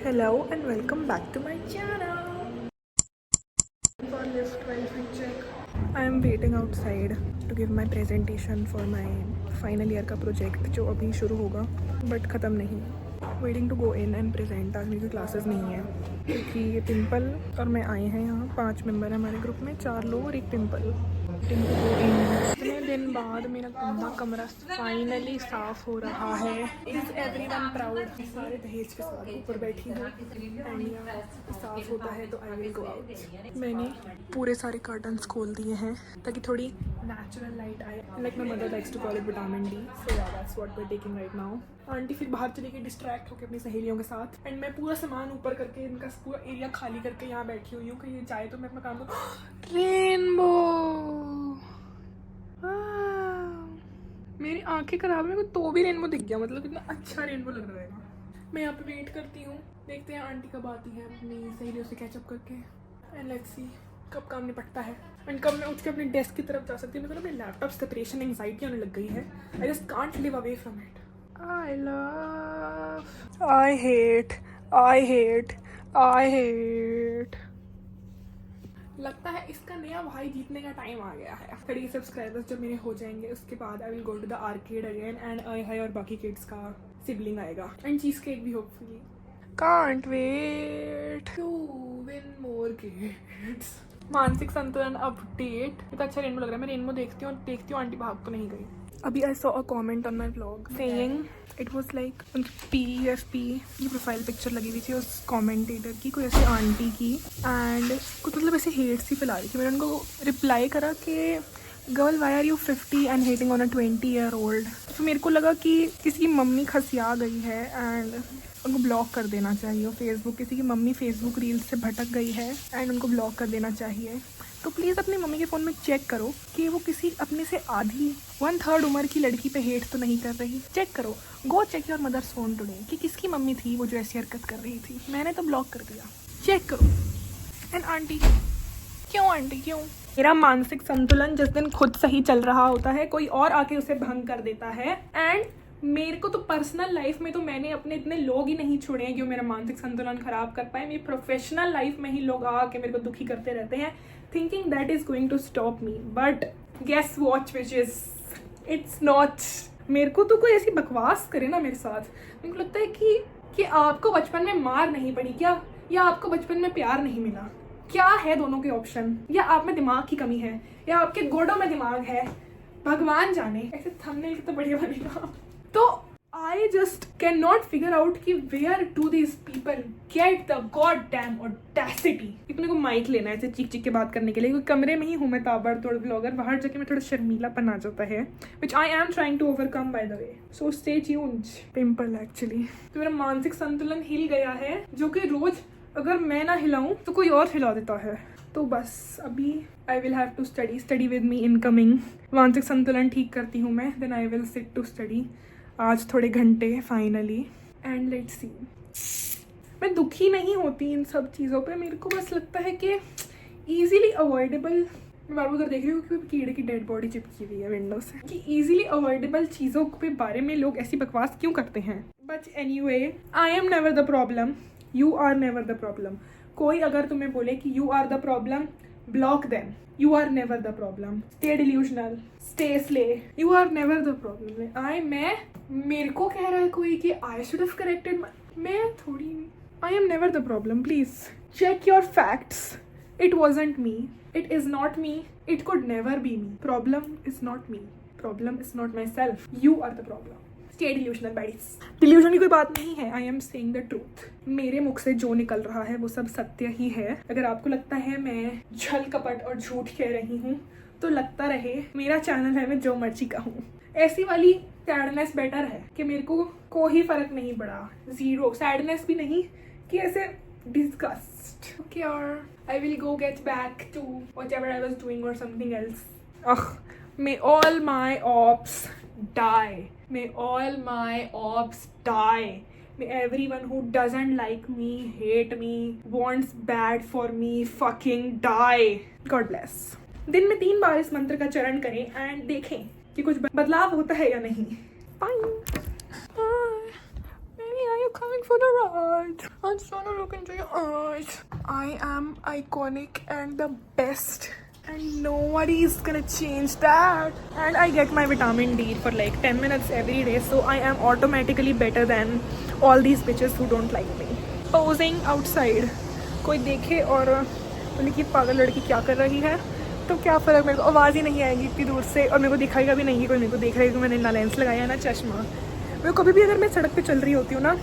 Hello and welcome back to my channel. For lift welfare check. I am waiting outside to give my presentation for my final year का project जो अभी शुरू होगा but ख़त्म नहीं. Waiting to go in and present. आज मेरी classes नहीं है क्योंकि ये पिंपल और मैं आए हैं यहाँ. 5 मेंबर हैं हमारे ग्रुप में, 4 लोग और एक पिंपल. इतने दिन बाद मेरा गंदा कमरा फाइनली साफ हो रहा है. Is everyone proud? सारे दहेज के साथ ऊपर बैठी हूँ एंड साफ होता है तो आई विल गो आउट. मैंने पूरे सारे कर्टन्स खोल दिए हैं ताकि थोड़ी नेचुरल लाइट आए. Like my mother likes to call it vitamin D. So yeah that's what we are taking right now. Aunty फिर बाहर चली गई डिस्ट्रैक्ट होकर अपनी सहेलियों के साथ एंड मैं पूरा सामान ऊपर करके इनका पूरा एरिया खाली करके यहाँ बैठी हुई हूँ कि ये जाए तो मैं अपना काम करूँ. रेनबो. मेरी आंखें खराब है, मेरे को तो भी रेनबो दिख गया. मतलब कितना अच्छा रेनबो लग रहा है. मैं यहाँ पे वेट करती हूँ, देखते हैं आंटी कब आती है अपनी सहेलियों से कैचअप करके एंड लेट्स सी कब काम निपटता है एंड कब मैं उठ के अपने डेस्क की तरफ जा सकती हूँ. मेरे को अपने लैपटॉप सेपरेशन एंजाइटी आने लग गई है. I just can't live away from it. I hate. लगता है इसका नया भाई जीतने का टाइम आ गया है. 30 सब्सक्राइबर्स जब मेरे हो जाएंगे उसके बाद I will go to the arcade again and I hi और बाकी किड्स का सिबलिंग आएगा एंड चीज केक भी hopefully. Can't wait to win more kids. मानसिक संतुलन अपडेट. इतना अच्छा रेनबो लग रहा है. मैं रेनबो देखती हूँ आंटी भाग तो नहीं गई. अभी I saw a comment on my vlog saying it was like उनकी PFP की प्रोफाइल पिक्चर लगी हुई थी उस कमेंटेटर की, कोई ऐसी आंटी की एंड कुछ मतलब ऐसे हेट सी फैला रही थी. मैंने उनको रिप्लाई करा कि girl why are you 50 and hating on a 20-year-old. तो मेरे को लगा कि किसी की मम्मी खसिया गई है एंड उनको ब्लॉक कर देना चाहिए. फेसबुक किसी की मम्मी फेसबुक रील्स से भटक गई है एंड उनको ब्लॉक कर देना चाहिए. तो प्लीज़ अपनी मम्मी के फ़ोन में चेक करो कि वो किसी अपने से आधी 1/3 उम्र की लड़की पे हेट तो नहीं कर रही. चेक करो. Go check your mother's phone today कि किसकी मम्मी थी वो जो ऐसी हरकत कर रही थी. मैंने तो ब्लॉक कर दिया. चेक करो. एंड आंटी क्यों मेरा मानसिक संतुलन जिस दिन खुद सही चल रहा होता है कोई और आके उसे भंग कर देता है. एंड मेरे को तो पर्सनल लाइफ में तो मैंने अपने इतने लोग ही नहीं छोड़े हैं कि वो मेरा मानसिक संतुलन खराब कर पाए. मेरी प्रोफेशनल लाइफ में ही लोग आके मेरे को दुखी करते रहते हैं thinking that is going to stop me, but guess what which is it's not. मेरे को तो कोई ऐसी बकवास करे ना मेरे साथ. मेरे को लगता है कि आपको बचपन में मार नहीं पड़ी क्या, या आपको बचपन में प्यार नहीं मिला. क्या है दोनों के ऑप्शन. या आप में दिमाग की कमी है या आपके गोडों में दिमाग है. भगवान जाने. ऐसे थंबनेल तो बढ़िया बनेगा. तो I just cannot figure out कि where do these people get the goddamn audacity. इतने को माइक लेना है ऐसे चीख के बात करने के लिए. क्योंकि कमरे में ही हूँ मैं ताबड़तोड़ ब्लॉगर. बाहर जाके मैं थोड़ा शर्मीलापन आ जाता है which I am trying to overcome by the way. So stay tuned. Pimple actually. तो मेरा मानसिक संतुलन हिल गया है जो कि रोज अगर मैं ना हिलाऊं तो कोई और हिला देता है. तो बस अभी I will have to study with me incoming. मानसिक संतुलन ठीक करती हूँ मैं, then I will sit to study. आज थोड़े घंटे फाइनली एंड लेट्स सी. मैं दुखी नहीं होती इन सब चीज़ों पे. मेरे को बस लगता है कि ईजीली अवॉइडेबल. मैं बार उधर देख रही हूँ कि कीड़े की डेड बॉडी चिपकी हुई है विंडो से. कि ईजीली अवॉइडेबल चीज़ों के बारे में लोग ऐसी बकवास क्यों करते हैं. But anyway I am never the problem. You are never the problem. कोई अगर तुम्हें बोले कि you are the problem, block them. You are never the problem. Stay delusional. Stay slay. You are never the problem. मेरे को कह रहा है कोई कि I should have corrected. मैं थोड़ी. I am never the problem. Please check your facts. It wasn't me. It is not me. It could never be me. Problem is not me. Problem is not myself. You are the problem. Stay delusional buddies. Delusion की कोई बात नहीं है. I am saying the truth. मेरे मुख से जो निकल रहा है वो सब सत्य ही है. अगर आपको लगता है मैं छल कपट और झूठ कह रही हूँ तो लगता रहे. मेरा चैनल है, मैं जो मर्जी कहूँ. ऐसी वाली सैडनेस बेटर है कि मेरे को कोई फर्क नहीं पड़ा. जीरो सैडनेस भी नहीं कि ऐसे डिस्गस्ट. ओके और I will go get back to whatever I was doing और something else. May all my ops die. May all my ops die. May everyone who doesn't like me, hate me, wants bad for me, fucking die. God bless. दिन में 3 बार इस मंत्र का चरण करें and देखें कि कुछ बदलाव होता है या नहीं. Bye. Baby, are you you coming for the ride? I just want to look into your eyes. I am iconic and the best. And nobody is gonna change that. And I get my vitamin D for like 10 minutes every day. So I am automatically better than all these bitches who don't like me. Posing outside. कोई देखे और बोले कि पागल लड़की क्या कर रही है, तो क्या फ़र्क, मेरे को आवाज़ ही नहीं आएगी इतनी दूर से, और मेरे को दिखाएगा भी नहीं कि कोई मेरे को देख रहा है कि मैंने ना लेंस लगाया ना चश्मा। मेरे को कभी भी अगर मैं सड़क पे चल रही होती हूँ ना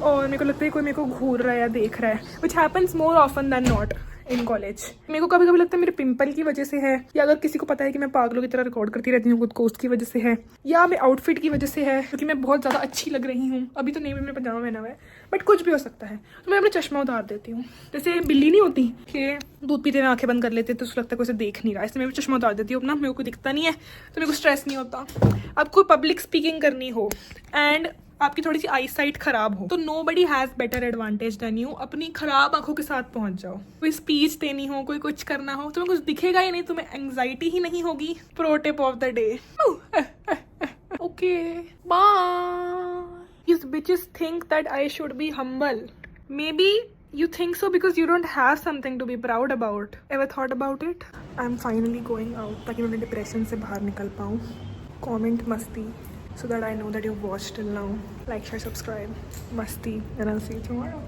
और मेरे को लगता है कोई मेरे को घूर रहा है या देख रहा है, which happens more often than not in college. मेरे को कभी कभी लगता है मेरे पिंपल की वजह से है, या अगर किसी को पता है कि मैं पागलों की तरह रिकॉर्ड करती रहती हूँ खुद को, उसकी वजह से है, या मैं आउटफिट की वजह से है क्योंकि मैं बहुत ज़्यादा अच्छी लग रही हूँ। अभी तो नहीं भी, मैंने पजामा पहना हुआ है, बट कुछ भी हो सकता है। तो मैं अपना चश्मा उतार देती हूँ, जैसे बिल्ली नहीं होती कि दूध पीते हुए आंखें बंद कर लेते तो उसको लगता है कोई उसे देख नहीं रहा, इसलिए मैं भी चश्मा उतार देती हूँ अपना, मेरे को दिखता नहीं है तो मेरे को स्ट्रेस नहीं होता। अब कोई पब्लिक स्पीकिंग करनी हो एंड आपकी थोड़ी सी आई साइट खराब हो तो nobody has better advantage than you. अपनी खराब आंखों के साथ पहुंच जाओ। कोई स्पीच देनी हो, कोई कुछ करना हो, तुम्हें कुछ दिखेगा ही नहीं, तुम्हें एंग्जाइटी ही नहीं होगी। Pro tip of the day. Okay bye. These bitches think that I should be humble. Maybe you think so because you don't have something to be proud about. Ever thought about it? I'm finally going out ताकि मैं अपने depression से बाहर निकल पाऊँ। Comment मस्ती so that I know that you've watched till now. Like, share, subscribe. Masti. And I'll see you tomorrow.